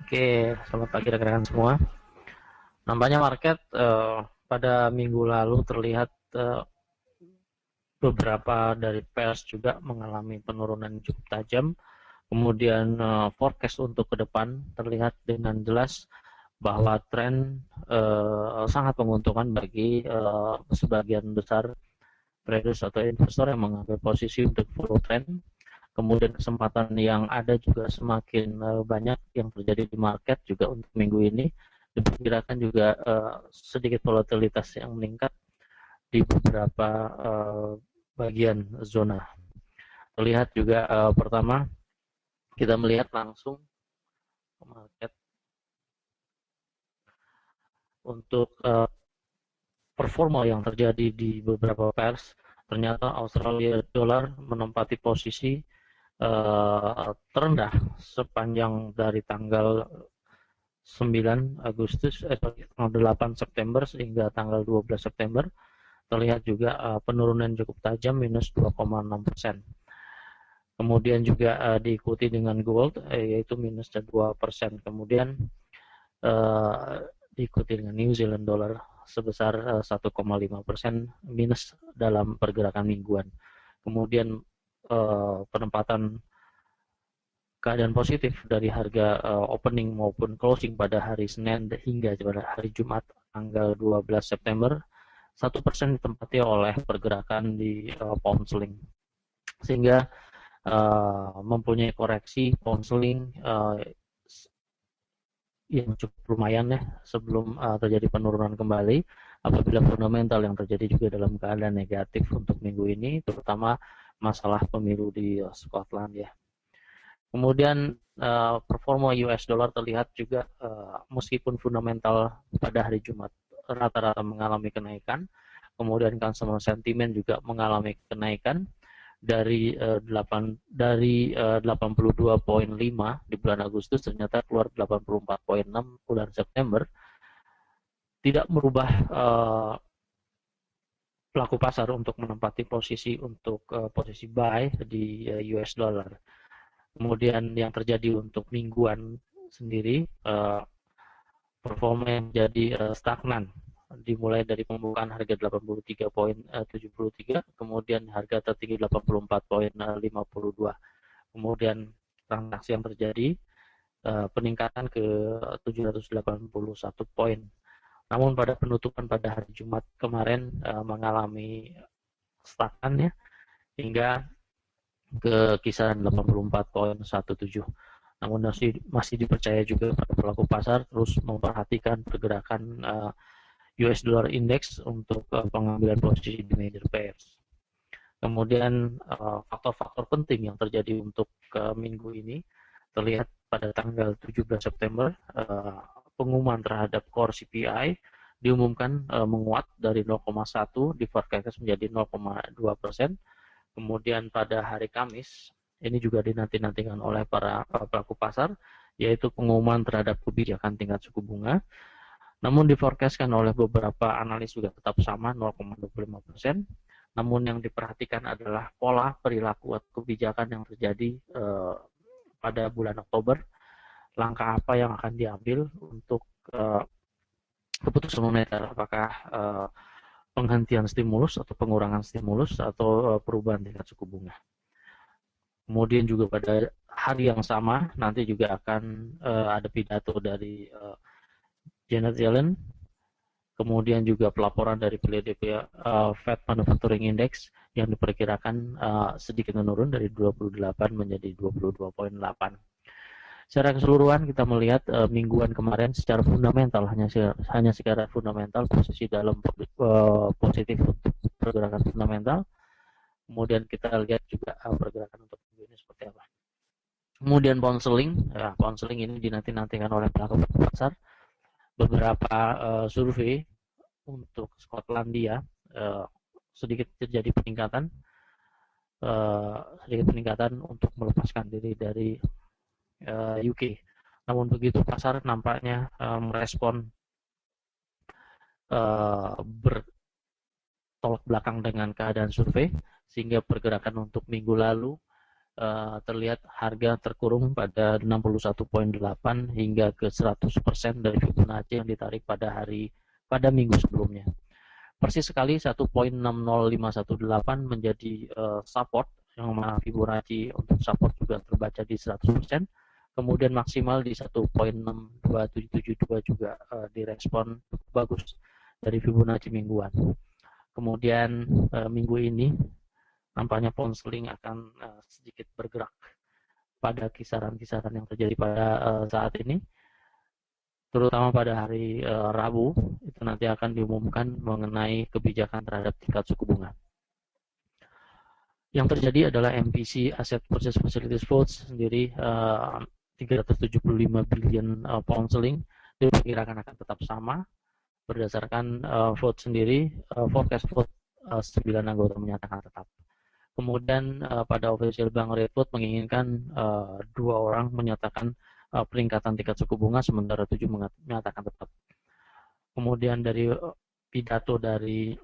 Oke, selamat pagi rekan-rekan semua. Nampaknya market pada minggu lalu terlihat beberapa dari pairs juga mengalami penurunan yang cukup tajam. Kemudian forecast untuk ke depan terlihat dengan jelas bahwa tren sangat menguntungkan bagi sebagian besar traders atau investor yang mengambil posisi untuk follow trend. Kemudian kesempatan yang ada juga semakin banyak yang terjadi di market juga untuk minggu ini. Diperkirakan juga sedikit volatilitas yang meningkat di beberapa bagian zona. Terlihat juga pertama kita melihat langsung market untuk performa yang terjadi di beberapa pairs. Ternyata Australia dollar menempati posisi terendah sepanjang dari tanggal 9 Agustus, tanggal 8 September sehingga tanggal 12 September. Terlihat juga penurunan cukup tajam, minus 2,6%. Kemudian juga diikuti dengan gold, yaitu minus 2%. Kemudian diikuti dengan New Zealand dollar sebesar 1,5% minus dalam pergerakan mingguan. Kemudian penempatan keadaan positif dari harga opening maupun closing pada hari Senin hingga pada hari Jumat tanggal 12 September 1% ditempati oleh pergerakan di pound sterling, sehingga mempunyai koreksi pound sterling yang cukup lumayan ya sebelum terjadi penurunan kembali apabila fundamental yang terjadi juga dalam keadaan negatif untuk minggu ini, terutama masalah pemilu di Scotland ya. Kemudian performa US dollar terlihat juga meskipun fundamental pada hari Jumat rata-rata mengalami kenaikan, kemudian consumer sentiment juga mengalami kenaikan dari 82,5 di bulan Agustus ternyata keluar 84,6 bulan September, tidak merubah pelaku pasar untuk menempati posisi posisi buy di US dollar. Kemudian yang terjadi untuk mingguan sendiri performa yang menjadi stagnan, dimulai dari pembukaan harga 83,73, kemudian harga tertinggi 84,52, kemudian transaksi yang terjadi peningkatan ke 781 poin. Namun pada penutupan pada hari Jumat kemarin mengalami stagnan ya, hingga ke kisaran 84,17. Namun masih dipercaya juga pada pelaku pasar terus memperhatikan pergerakan US dollar index untuk pengambilan posisi di major pairs. Kemudian faktor-faktor penting yang terjadi untuk minggu ini terlihat pada tanggal 17 September pengumuman terhadap core CPI diumumkan menguat dari 0,1 di forecast menjadi 0,2%. Kemudian pada hari Kamis, ini juga dinanti-nantikan oleh para pelaku pasar, yaitu pengumuman terhadap kebijakan tingkat suku bunga. Namun diforecastkan oleh beberapa analis juga tetap sama 0,25%. Namun yang diperhatikan adalah pola perilaku atau kebijakan yang terjadi pada bulan Oktober. Langkah apa yang akan diambil untuk keputusan moneter, apakah penghentian stimulus atau pengurangan stimulus atau perubahan tingkat suku bunga. Kemudian juga pada hari yang sama nanti juga akan ada pidato dari Janet Yellen, kemudian juga pelaporan dari PDP Fed Manufacturing Index yang diperkirakan sedikit menurun dari 28 menjadi 22,8. Secara keseluruhan kita melihat mingguan kemarin secara fundamental hanya secara fundamental posisi dalam positif untuk pergerakan fundamental. Kemudian kita lihat juga pergerakan untuk minggu ini seperti apa. Kemudian pound sterling ini dinanti-nantikan oleh pelaku pasar. Beberapa survei untuk Skotlandia sedikit terjadi peningkatan untuk melepaskan diri dari UK. Namun begitu pasar nampaknya merespon bertolak belakang dengan keadaan survei, sehingga pergerakan untuk minggu lalu terlihat harga terkurung pada 61,8 hingga ke 100% dari Fibonacci yang ditarik pada minggu sebelumnya. Persis sekali 1.60518 menjadi support, yang mana Fibonacci untuk support juga terbaca di 100%. Kemudian maksimal di 1.62772 juga direspon bagus dari Fibonacci mingguan. Kemudian minggu ini nampaknya pound sterling akan sedikit bergerak pada kisaran-kisaran yang terjadi pada saat ini, terutama pada hari Rabu. Itu nanti akan diumumkan mengenai kebijakan terhadap tingkat suku bunga. Yang terjadi adalah MPC Asset Purchase Facilities Votes sendiri 375 billion pound sterling diperkirakan akan tetap sama berdasarkan vote sendiri. Forecast vote 9 anggota menyatakan tetap. Kemudian pada official bank rate vote menginginkan 2 orang menyatakan peningkatan tingkat suku bunga, sementara 7 menyatakan tetap. Kemudian dari pidato dari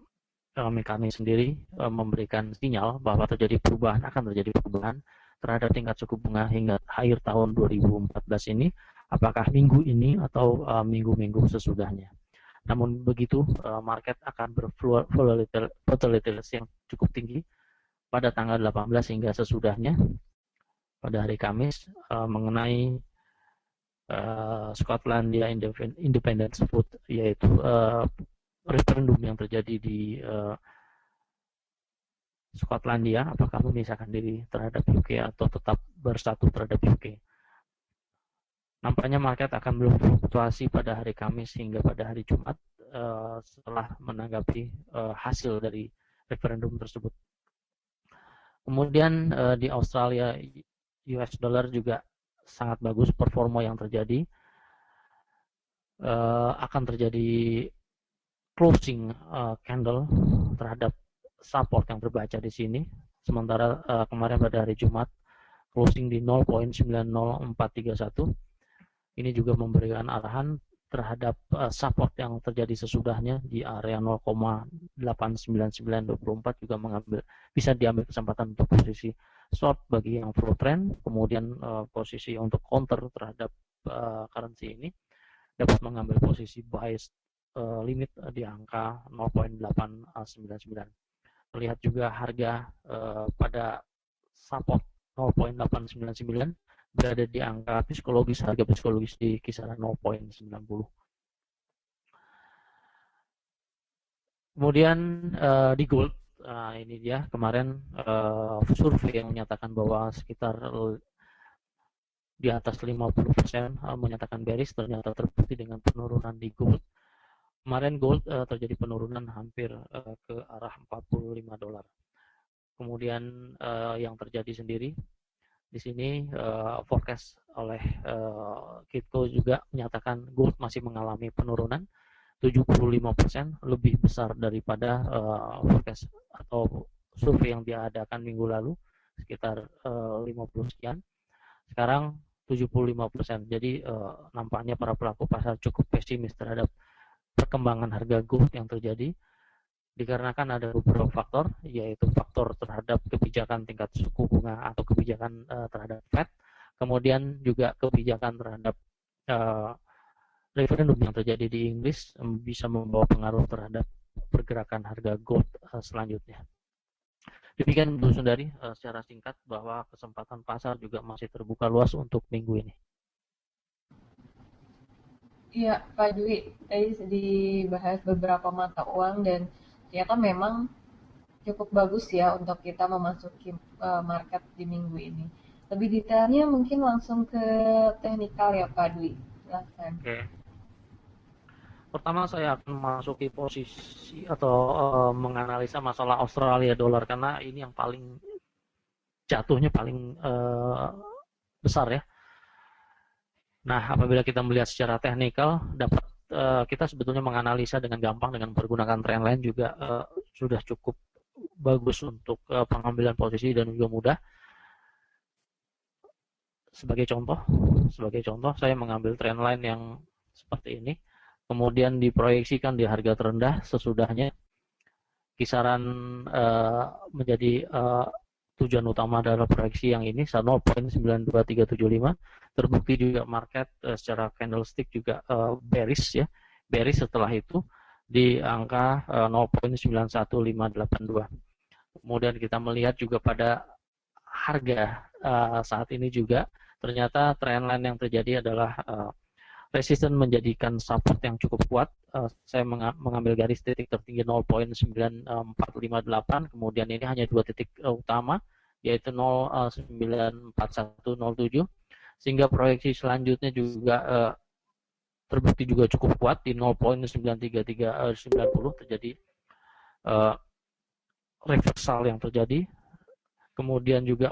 Mekanis sendiri memberikan sinyal bahwa akan terjadi perubahan terhadap tingkat suku bunga hingga akhir tahun 2014 ini, apakah minggu ini atau minggu-minggu sesudahnya. Namun begitu, market akan bervolatilitas yang cukup tinggi pada tanggal 18 hingga sesudahnya pada hari Kamis mengenai Skotlandia Independence Vote, yaitu referendum yang terjadi di Skotlandia, apakah memisahkan diri terhadap UK atau tetap bersatu terhadap UK. Nampaknya market akan berfluktuasi pada hari Kamis hingga pada hari Jumat setelah menanggapi hasil dari referendum tersebut. Kemudian di Australia, US dollar juga sangat bagus performa yang terjadi. Akan terjadi closing candle terhadap support yang terbaca di sini. Sementara kemarin pada hari Jumat closing di 0.90431. Ini juga memberikan arahan terhadap support yang terjadi sesudahnya di area 0,89924 juga bisa diambil kesempatan untuk posisi short bagi yang flow trend. Kemudian posisi untuk counter terhadap currency ini dapat mengambil posisi buy limit di angka 0.899. Terlihat juga harga pada support 0.899 berada di angka harga psikologis di kisaran 0.90. Kemudian di gold, ini dia kemarin survei yang menyatakan bahwa sekitar di atas 50% menyatakan bearish, ternyata terbukti dengan penurunan di gold. Kemarin gold terjadi penurunan hampir ke arah $45. Kemudian yang terjadi sendiri di sini forecast oleh Kitco juga menyatakan gold masih mengalami penurunan 75%, lebih besar daripada forecast atau survei yang diadakan minggu lalu sekitar 50 sekian. Sekarang 75%. Jadi nampaknya para pelaku pasar cukup pesimis terhadap perkembangan harga gold yang terjadi, dikarenakan ada beberapa faktor, yaitu faktor terhadap kebijakan tingkat suku bunga atau kebijakan terhadap Fed, kemudian juga kebijakan terhadap referendum yang terjadi di Inggris bisa membawa pengaruh terhadap pergerakan harga gold selanjutnya. Demikian Bu Sundari secara singkat bahwa kesempatan pasar juga masih terbuka luas untuk minggu ini. Iya, Pak Dwi, tadi dibahas beberapa mata uang dan ternyata memang cukup bagus ya untuk kita memasuki market di minggu ini. Lebih detailnya mungkin langsung ke teknikal ya Pak Dwi. Silahkan. Oke. Pertama saya akan memasuki posisi atau menganalisa masalah Australia dollar karena ini yang paling jatuhnya paling besar ya. Nah, apabila kita melihat secara teknikal, dapat kita sebetulnya menganalisa dengan gampang dengan menggunakan trendline juga sudah cukup bagus untuk pengambilan posisi dan juga mudah. Sebagai contoh, saya mengambil trendline yang seperti ini, kemudian diproyeksikan di harga terendah sesudahnya kisaran menjadi tujuan utama adalah proyeksi yang ini 0.92375. Terbukti juga market secara candlestick juga bearish ya, bearish setelah itu di angka 0.91582. Kemudian kita melihat juga pada harga saat ini juga ternyata trendline yang terjadi adalah resisten menjadikan support yang cukup kuat. Saya mengambil garis titik tertinggi 0.9458, kemudian ini hanya dua titik utama, yaitu 0.94107, sehingga proyeksi selanjutnya juga terbukti juga cukup kuat di 0.93390, terjadi reversal yang terjadi, kemudian juga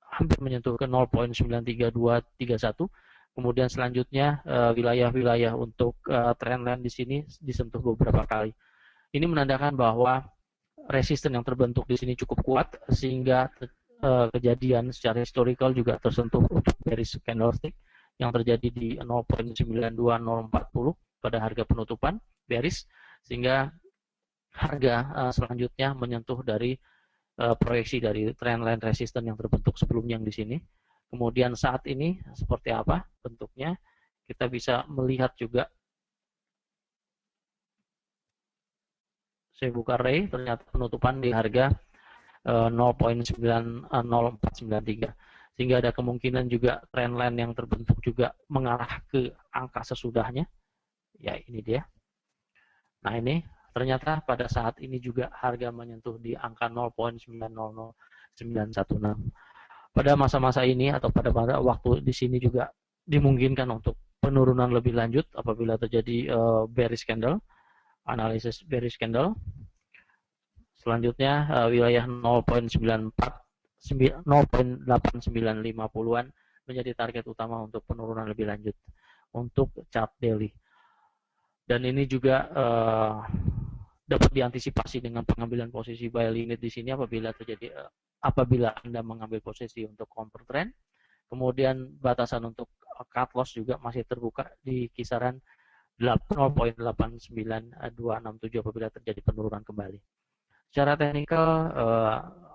hampir menyentuh ke 0.93231. Kemudian selanjutnya wilayah-wilayah untuk trendline di sini disentuh beberapa kali. Ini menandakan bahwa resisten yang terbentuk di sini cukup kuat, sehingga kejadian secara historical juga tersentuh untuk bearish candlestick yang terjadi di 0.92040 pada harga penutupan bearish, sehingga harga selanjutnya menyentuh dari proyeksi dari trendline resisten yang terbentuk sebelumnya yang di sini. Kemudian saat ini seperti apa bentuknya, kita bisa melihat juga. Saya buka Ray, ternyata penutupan di harga 0.90493, sehingga ada kemungkinan juga trendline yang terbentuk juga mengarah ke angka sesudahnya. Ya, ini dia. Nah, ini ternyata pada saat ini juga harga menyentuh di angka 0.900916. Pada masa-masa ini atau pada waktu di sini juga dimungkinkan untuk penurunan lebih lanjut apabila terjadi bearish candle, analisis bearish candle. Selanjutnya wilayah 0.8950-an menjadi target utama untuk penurunan lebih lanjut untuk chart daily. Dan ini juga dapat diantisipasi dengan pengambilan posisi buy limit di sini apabila Anda mengambil posisi untuk counter trend. Kemudian batasan untuk cut loss juga masih terbuka di kisaran 0.89267 apabila terjadi penurunan kembali. Secara teknikal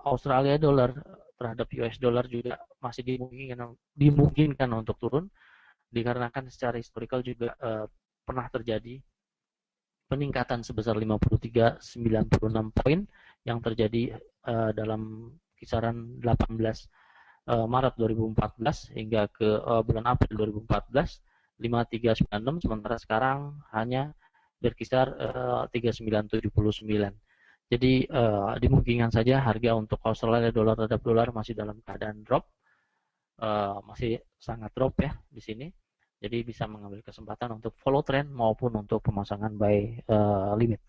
Australia dollar terhadap US dollar juga masih dimungkinkan untuk turun, dikarenakan secara historical juga pernah terjadi peningkatan sebesar 53,96 poin yang terjadi dalam kisaran 18 Maret 2014 hingga ke bulan April 2014, 5396, sementara sekarang hanya berkisar 3979. Jadi dimungkinkan saja harga untuk Australia dolar terhadap dolar masih dalam keadaan drop, masih sangat drop ya di sini. Jadi bisa mengambil kesempatan untuk follow trend maupun untuk pemasangan buy limit.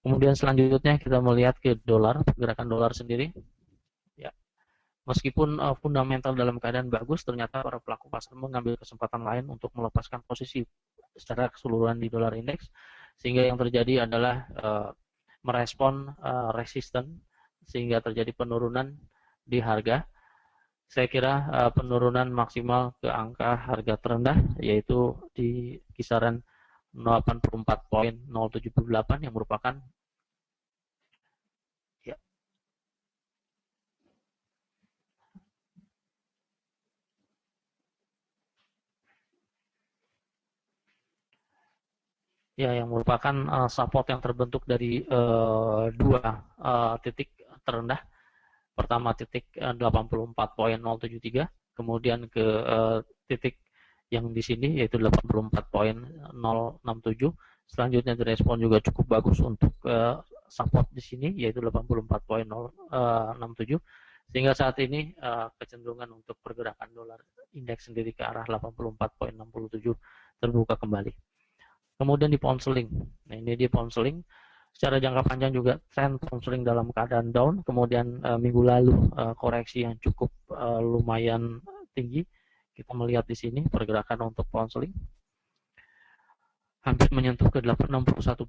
Kemudian selanjutnya kita melihat ke dolar, pergerakan dolar sendiri. Ya, meskipun fundamental dalam keadaan bagus, ternyata para pelaku pasar mengambil kesempatan lain untuk melepaskan posisi secara keseluruhan di dolar indeks, sehingga yang terjadi adalah merespon resisten, sehingga terjadi penurunan di harga. Saya kira penurunan maksimal ke angka harga terendah yaitu di kisaran 84.078 yang merupakan yang merupakan support yang terbentuk dari dua titik terendah. Pertama titik 84.073, kemudian ke titik yang di sini yaitu 84.067. Selanjutnya direspon juga cukup bagus untuk support di sini yaitu 84.067, sehingga saat ini kecenderungan untuk pergerakan dolar indeks sendiri ke arah 84.67 terbuka kembali. Kemudian di pound sterling. Nah, ini di pound sterling. Secara jangka panjang juga tren pound sterling dalam keadaan down. Kemudian minggu lalu koreksi yang cukup lumayan tinggi. Kita melihat di sini pergerakan untuk pound sterling hampir menyentuh ke 61.8%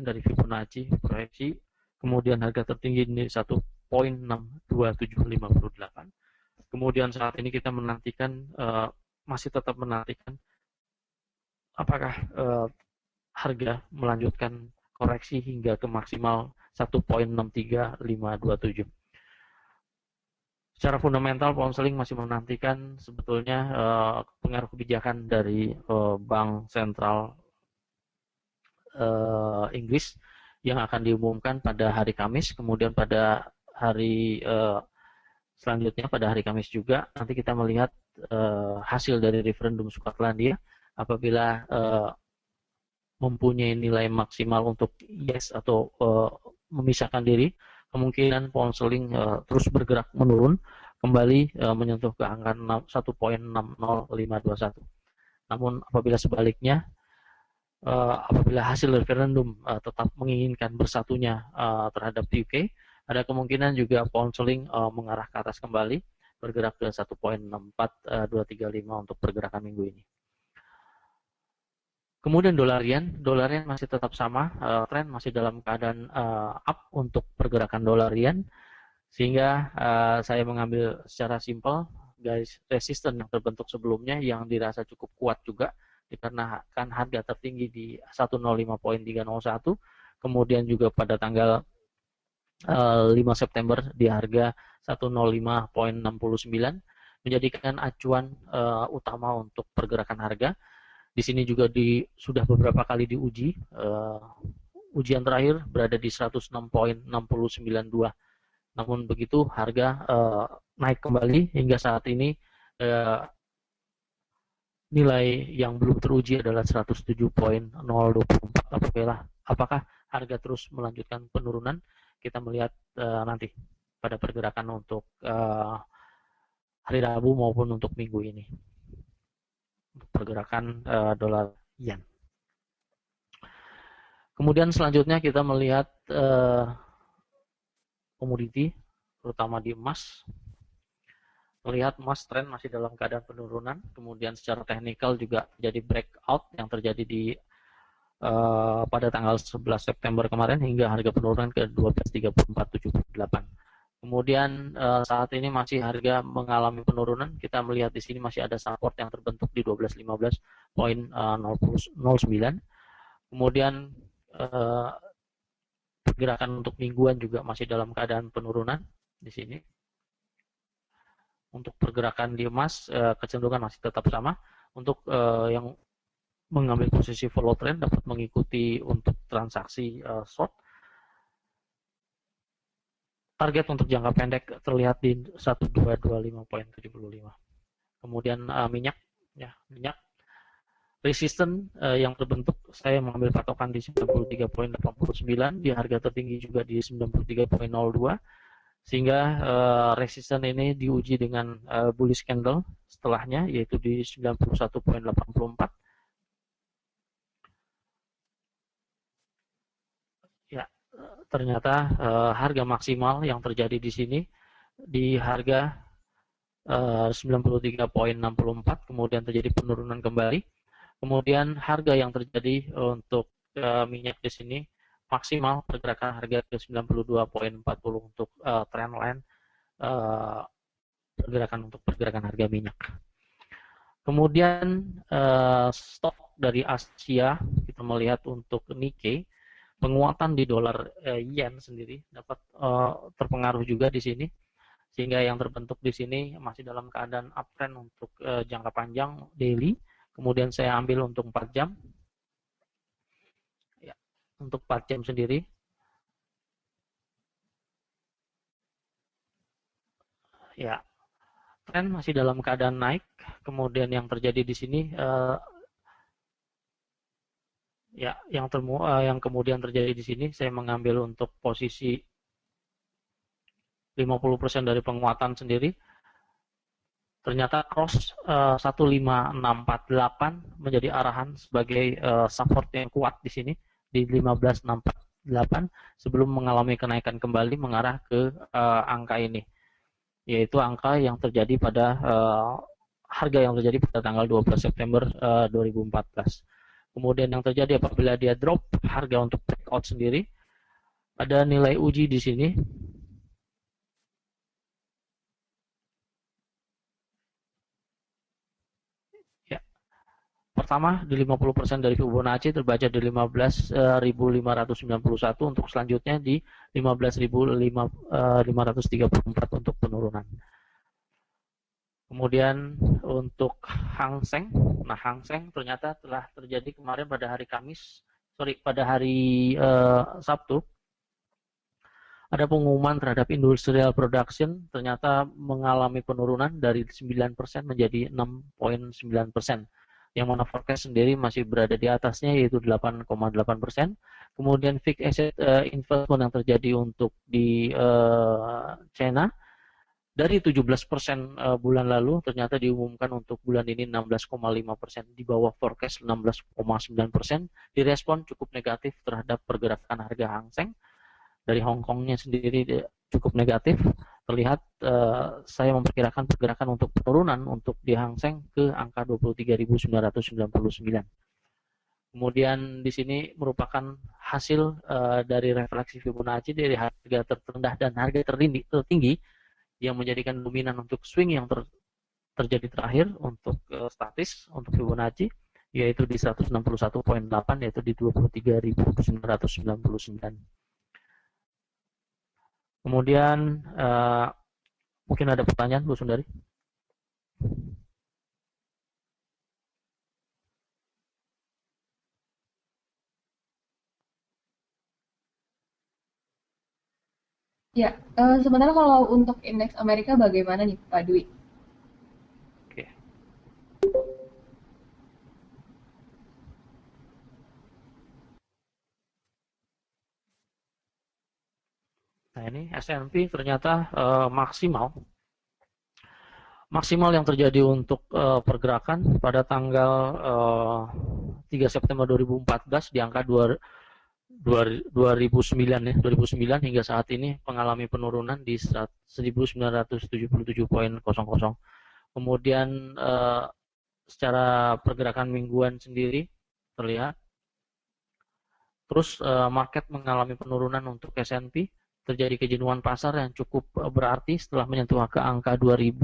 dari Fibonacci proyeksi. Kemudian harga tertinggi ini 1.62758. Kemudian saat ini kita menantikan masih tetap menantikan apakah harga melanjutkan koreksi hingga ke maksimal 1.63527. Secara fundamental, pound sterling masih menantikan sebetulnya pengaruh kebijakan dari Bank Sentral Inggris yang akan diumumkan pada hari Kamis. Kemudian pada hari selanjutnya, pada hari Kamis juga, nanti kita melihat hasil dari referendum Skotlandia. Apabila mempunyai nilai maksimal untuk yes atau memisahkan diri, kemungkinan pound sterling terus bergerak menurun, kembali menyentuh ke angka 1.60521. Namun apabila sebaliknya, apabila hasil referendum tetap menginginkan bersatunya terhadap UK, ada kemungkinan juga pound sterling mengarah ke atas kembali, bergerak ke 1.64235 untuk pergerakan minggu ini. Kemudian dolar yen masih tetap sama, tren masih dalam keadaan up untuk pergerakan dolar yen, sehingga saya mengambil secara simpel garis resisten yang terbentuk sebelumnya yang dirasa cukup kuat juga dikarenakan harga tertinggi di 105.301, kemudian juga pada tanggal 5 September di harga 105.69 menjadikan acuan utama untuk pergerakan harga. Di sini juga sudah beberapa kali diuji. Ujian terakhir berada di 106.6092. Namun begitu harga naik kembali hingga saat ini. Nilai yang belum teruji adalah 107.024. Apakah harga terus melanjutkan penurunan? Kita melihat nanti pada pergerakan untuk hari Rabu maupun untuk minggu ini. Pergerakan dolar yen. Kemudian selanjutnya kita melihat komoditi, terutama di emas. Melihat emas tren masih dalam keadaan penurunan, kemudian secara teknikal juga jadi breakout yang terjadi di pada tanggal 11 September kemarin hingga harga penurunan ke 12.3478. Kemudian saat ini masih harga mengalami penurunan. Kita melihat di sini masih ada support yang terbentuk di 1215.09. Kemudian pergerakan untuk mingguan juga masih dalam keadaan penurunan di sini. Untuk pergerakan di emas kecenderungan masih tetap sama. Untuk yang mengambil posisi follow trend dapat mengikuti untuk transaksi short. Target untuk jangka pendek terlihat di 1225.75. Kemudian minyak resisten yang terbentuk, saya mengambil patokan di 93.89, di harga tertinggi juga di 93.02, sehingga resisten ini diuji dengan bullish candle setelahnya, yaitu di 91.84. Ternyata harga maksimal yang terjadi di sini di harga 93.64, kemudian terjadi penurunan kembali. Kemudian harga yang terjadi untuk minyak di sini maksimal pergerakan harga ke 92.40 untuk trendline pergerakan harga minyak. Kemudian stok dari Asia kita melihat untuk Nikkei, penguatan di dolar yen sendiri dapat terpengaruh juga di sini, sehingga yang terbentuk di sini masih dalam keadaan uptrend untuk jangka panjang daily. Kemudian saya ambil untuk 4 jam. Ya, untuk 4 jam sendiri. Ya, tren masih dalam keadaan naik. Kemudian yang terjadi di sini yang kemudian terjadi di sini, saya mengambil untuk posisi 50% dari penguatan sendiri. Ternyata cross 15648 menjadi arahan sebagai support yang kuat di sini di 15648 sebelum mengalami kenaikan kembali mengarah ke angka ini, yaitu angka yang terjadi pada harga yang terjadi pada tanggal 12 September 2014. Kemudian yang terjadi apabila dia drop harga untuk breakout sendiri, ada nilai uji di sini. Ya. Pertama di 50% dari Fibonacci terbaca di 15.591, untuk selanjutnya di 15.534 untuk penurunan. Kemudian untuk Hang Seng, nah Hang Seng ternyata telah terjadi kemarin pada hari pada hari Sabtu, ada pengumuman terhadap industrial production ternyata mengalami penurunan dari 9% menjadi 6,9%. Yang mana forecast sendiri masih berada di atasnya yaitu 8,8%. Kemudian fixed asset investment yang terjadi untuk di China dari 17% bulan lalu ternyata diumumkan untuk bulan ini 16,5%, di bawah forecast 16,9%, direspon cukup negatif terhadap pergerakan harga Hang Seng. Dari Hong Kongnya sendiri cukup negatif, terlihat saya memperkirakan pergerakan untuk penurunan untuk di Hang Seng ke angka 23.999. Kemudian di sini merupakan hasil dari refleksi Fibonacci dari harga terendah dan harga tertinggi yang menjadikan dominan untuk swing yang terjadi terakhir untuk statis untuk Fibonacci, yaitu di 161,8, yaitu di 23.999. Kemudian mungkin ada pertanyaan, Bu Sundari? Ya, sebenarnya kalau untuk indeks Amerika bagaimana nih Pak Dwi? Oke. Nah ini S&P ternyata maksimal yang terjadi untuk pergerakan pada tanggal 3 September 2014 di angka 2009 ya, 2009 hingga saat ini mengalami penurunan di 1977.00. Kemudian secara pergerakan mingguan sendiri terlihat terus market mengalami penurunan untuk S&P, terjadi kejenuhan pasar yang cukup berarti setelah menyentuh ke angka 2000.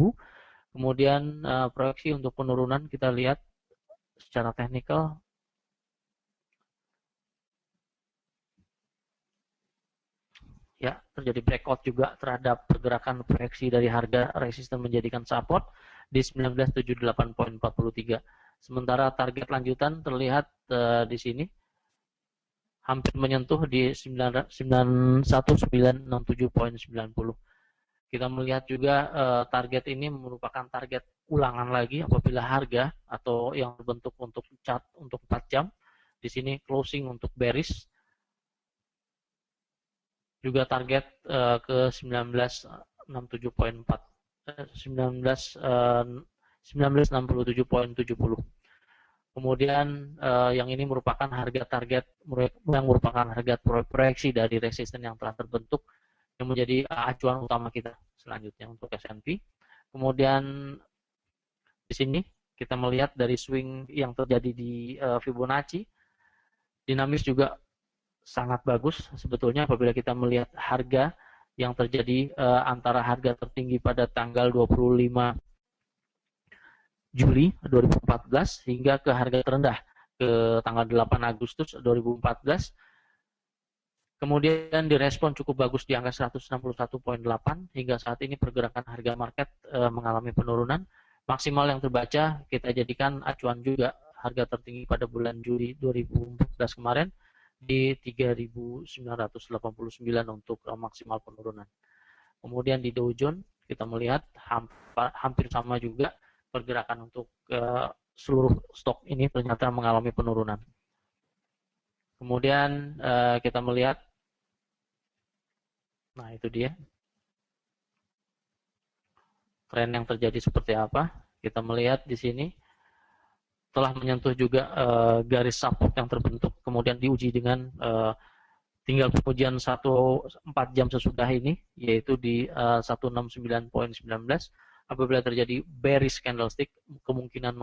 Kemudian proyeksi untuk penurunan kita lihat secara teknikal ya, terjadi breakout juga terhadap pergerakan proyeksi dari harga resisten menjadikan support di 1978.43. Sementara target lanjutan terlihat di sini hampir menyentuh di 1967.90. Kita melihat juga target ini merupakan target ulangan lagi apabila harga atau yang terbentuk untuk chart untuk 4 jam di sini closing untuk bearish, juga target ke 1967.4 1967.70. Kemudian yang ini merupakan harga target yang merupakan harga proyeksi dari resisten yang telah terbentuk yang menjadi acuan utama kita selanjutnya untuk S&P. Kemudian di sini kita melihat dari swing yang terjadi di Fibonacci, dinamis juga sangat bagus sebetulnya apabila kita melihat harga yang terjadi antara harga tertinggi pada tanggal 25 Juli 2014 hingga ke harga terendah ke tanggal 8 Agustus 2014. Kemudian direspon cukup bagus di angka 161.8 hingga saat ini pergerakan harga market mengalami penurunan. Maksimal yang terbaca kita jadikan acuan juga harga tertinggi pada bulan Juli 2014 kemarin di 3.989 untuk maksimal penurunan. Kemudian di Dow Jones kita melihat hampir sama juga pergerakan untuk seluruh stok ini ternyata mengalami penurunan. Kemudian kita melihat, nah itu dia tren yang terjadi seperti apa. Kita melihat di sini telah menyentuh juga garis support yang terbentuk, kemudian diuji dengan tinggal pengujian 4 jam sesudah ini, yaitu di 169.19. Apabila terjadi bearish candlestick, kemungkinan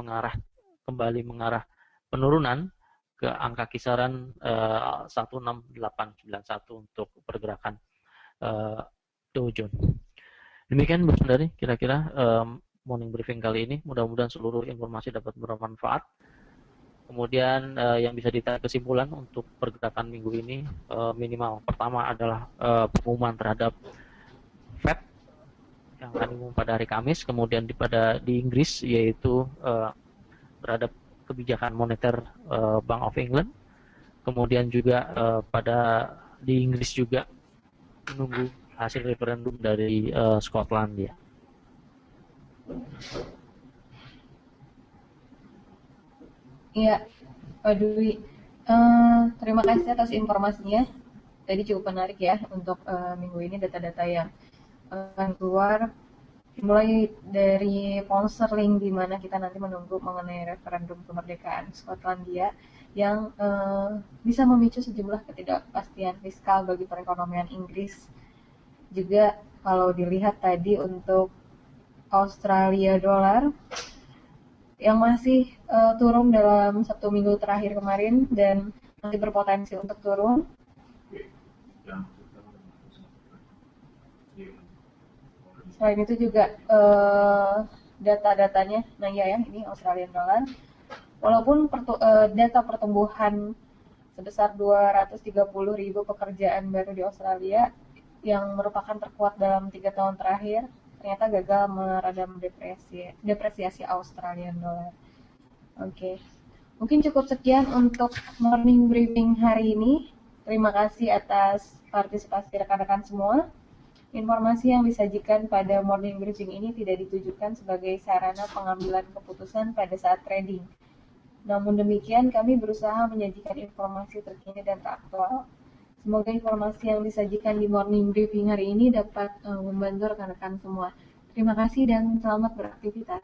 kembali mengarah penurunan ke angka kisaran 16891 untuk pergerakan Dow Jones. Demikian Bu Sundari, kira-kira morning briefing kali ini. Mudah-mudahan seluruh informasi dapat bermanfaat. Kemudian yang bisa ditarik kesimpulan untuk pergerakan minggu ini, minimal pertama adalah pengumuman terhadap Fed yang akan diumumkan pada hari Kamis. Kemudian di Inggris yaitu terhadap kebijakan moneter Bank of England. Kemudian juga di Inggris juga menunggu hasil referendum dari Skotlandia. Iya, Pak Dwi. Terima kasih atas informasinya. Tadi cukup menarik ya untuk minggu ini data-data yang akan keluar. Mulai dari pound sterling di mana kita nanti menunggu mengenai referendum kemerdekaan Skotlandia yang bisa memicu sejumlah ketidakpastian fiskal bagi perekonomian Inggris. Juga kalau dilihat tadi untuk Australia dolar yang masih turun dalam 1 minggu terakhir kemarin dan masih berpotensi untuk turun. Selain itu juga data-datanya, nah ya ini Australian dollar. Walaupun data pertumbuhan sebesar 230.000 pekerjaan baru di Australia yang merupakan terkuat dalam 3 tahun terakhir, ternyata gagal meredam depresiasi Australian dollar. Oke. Mungkin cukup sekian untuk morning briefing hari ini. Terima kasih atas partisipasi rekan-rekan semua. Informasi yang disajikan pada morning briefing ini tidak ditujukan sebagai sarana pengambilan keputusan pada saat trading. Namun demikian, kami berusaha menyajikan informasi terkini dan teraktual. Semoga informasi yang disajikan di morning briefing hari ini dapat membantu rekan-rekan semua. Terima kasih dan selamat beraktivitas.